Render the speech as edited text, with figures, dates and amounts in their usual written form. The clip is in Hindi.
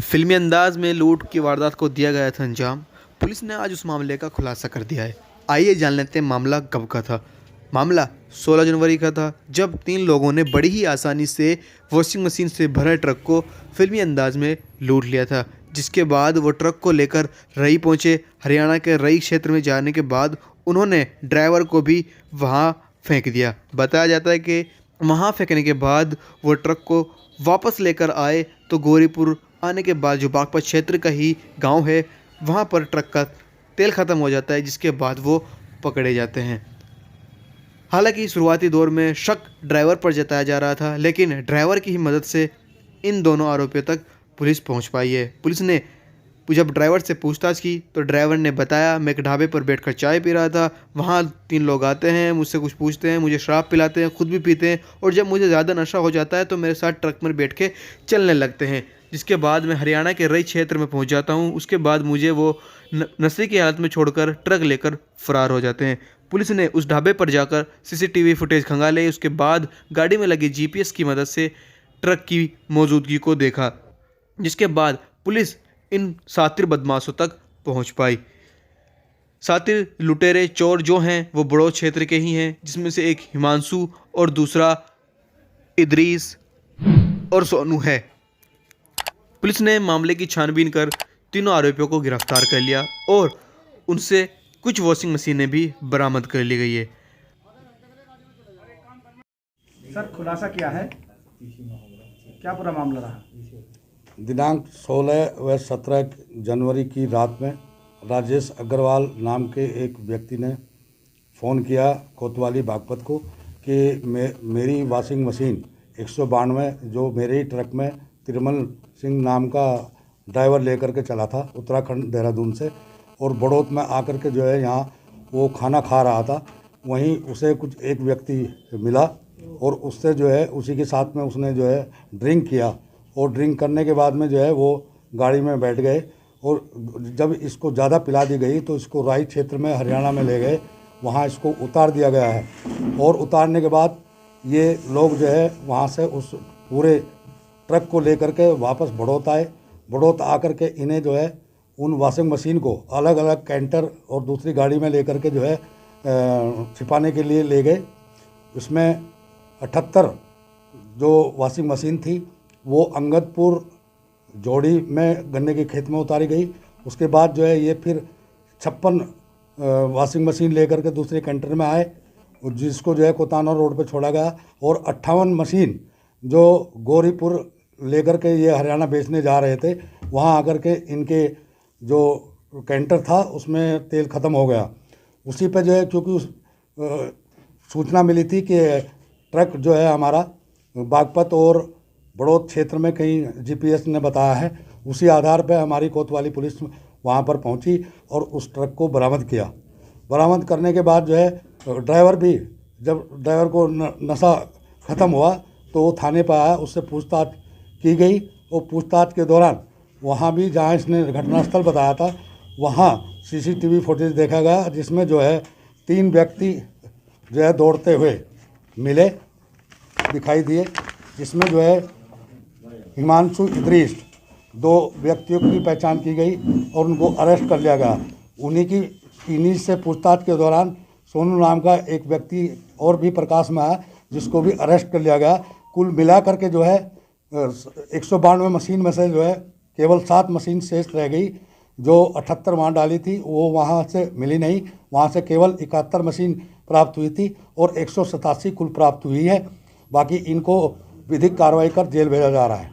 फिल्मी अंदाज में लूट की वारदात को दिया गया था अंजाम। पुलिस ने आज उस मामले का खुलासा कर दिया है। आइए जान लेते हैं मामला कब का था। मामला 16 जनवरी का था, जब 3 लोगों ने बड़ी ही आसानी से वॉशिंग मशीन से भरे ट्रक को फिल्मी अंदाज में लूट लिया था। जिसके बाद वो ट्रक को लेकर रई पहुंचे। हरियाणा के रई क्षेत्र में जाने के बाद उन्होंने ड्राइवर को भी वहां फेंक दिया। बताया जाता है कि वहां फेंकने के बाद वो ट्रक को वापस लेकर आए तो गौरीपुर आने के बाद जो बागपत क्षेत्र का ही गांव है, वहां पर ट्रक का तेल ख़त्म हो जाता है, जिसके बाद वो पकड़े जाते हैं। हालांकि शुरुआती दौर में शक ड्राइवर पर जताया जा रहा था, लेकिन ड्राइवर की ही मदद से इन दोनों आरोपियों तक पुलिस पहुंच पाई है। पुलिस ने जब ड्राइवर से पूछताछ की तो ड्राइवर ने बताया, मैं एक ढाबे पर बैठकर चाय पी रहा था। वहाँ 3 लोग आते हैं, मुझसे कुछ पूछते हैं, मुझे शराब पिलाते हैं, खुद भी पीते हैं, और जब मुझे ज़्यादा नशा हो जाता है तो मेरे साथ ट्रक में बैठ के चलने लगते हैं। जिसके बाद मैं हरियाणा के रई क्षेत्र में पहुँच जाता हूँ। उसके बाद मुझे वो नशे की हालत में छोड़कर ट्रक लेकर फरार हो जाते हैं। पुलिस ने उस ढाबे पर जाकर सीसीटीवी फुटेज खंगाले। उसके बाद गाड़ी में लगे जीपीएस की मदद से ट्रक की मौजूदगी को देखा, जिसके बाद पुलिस इन शातिर बदमाशों तक पहुंच पाई। शातिर लुटेरे चोर जो हैं वो बड़ौद क्षेत्र के ही हैं, जिसमें से एक हिमांशु और दूसरा इदरीस और सोनू है। पुलिस ने मामले की छानबीन कर तीनों आरोपियों को गिरफ्तार कर लिया और उनसे कुछ वॉशिंग मशीनें भी बरामद कर ली गई है। सर, खुलासा क्या है, क्या पूरा मामला रहा? दिनांक 16 व 17 जनवरी की रात में राजेश अग्रवाल नाम के एक व्यक्ति ने फ़ोन किया कोतवाली बागपत को कि मेरी वॉशिंग मशीन 192 जो मेरे ही ट्रक में तिरमल सिंह नाम का ड्राइवर लेकर के चला था उत्तराखंड देहरादून से, और बड़ौद में आकर के जो है यहाँ वो खाना खा रहा था। वहीं उसे कुछ एक व्यक्ति मिला और उससे जो है उसी के साथ में उसने जो है ड्रिंक किया, और ड्रिंक करने के बाद में जो है वो गाड़ी में बैठ गए, और जब इसको ज़्यादा पिला दी गई तो इसको राई क्षेत्र में हरियाणा में ले गए। वहाँ इसको उतार दिया गया है, और उतारने के बाद ये लोग जो है वहाँ से उस पूरे ट्रक को लेकर के वापस बड़ौद आए। बड़ौद आकर के इन्हें जो है उन वॉशिंग मशीन को अलग अलग कैंटर और दूसरी गाड़ी में लेकर के जो है छिपाने के लिए ले गए। इसमें 78 जो वॉशिंग मशीन थी वो अंगदपुर जोड़ी में गन्ने के खेत में उतारी गई। उसके बाद जो है ये फिर 56 वॉशिंग मशीन लेकर के दूसरे कैंटर में आए, जिसको जो है कोताना रोड पे छोड़ा गया, और 58 मशीन जो गौरीपुर लेकर के ये हरियाणा बेचने जा रहे थे, वहाँ आकर के इनके जो कैंटर था उसमें तेल ख़त्म हो गया। उसी पे जो है क्योंकि उस सूचना मिली थी कि ट्रक जो है हमारा बागपत और बड़ौद क्षेत्र में कहीं जीपीएस ने बताया है, उसी आधार पे हमारी कोतवाली पुलिस वहाँ पर पहुँची और उस ट्रक को बरामद किया। बरामद करने के बाद जो है ड्राइवर भी, जब ड्राइवर को नशा ख़त्म हुआ तो वो थाने पर आया, उससे पूछताछ की गई, और पूछताछ के दौरान वहाँ भी जहाँ इसने घटनास्थल बताया था वहाँ सीसीटीवी फुटेज देखा गया, जिसमें जो है 3 व्यक्ति जो है दौड़ते हुए मिले दिखाई दिए, जिसमें जो है हिमांशु इदरीस 2 व्यक्तियों की पहचान की गई और उनको अरेस्ट कर लिया गया। इन्हीं से पूछताछ के दौरान सोनू नाम का एक व्यक्ति और भी प्रकाश में आया, जिसको भी अरेस्ट कर लिया गया। कुल मिला करके जो है 192 मशीन में से जो है केवल 7 मशीन शेष रह गई। जो 78 वहाँ डाली थी वो वहाँ से मिली नहीं, वहाँ से केवल 71 मशीन प्राप्त हुई थी और 187 कुल प्राप्त हुई है। बाकी इनको विधिक कार्रवाई कर जेल भेजा जा रहा है।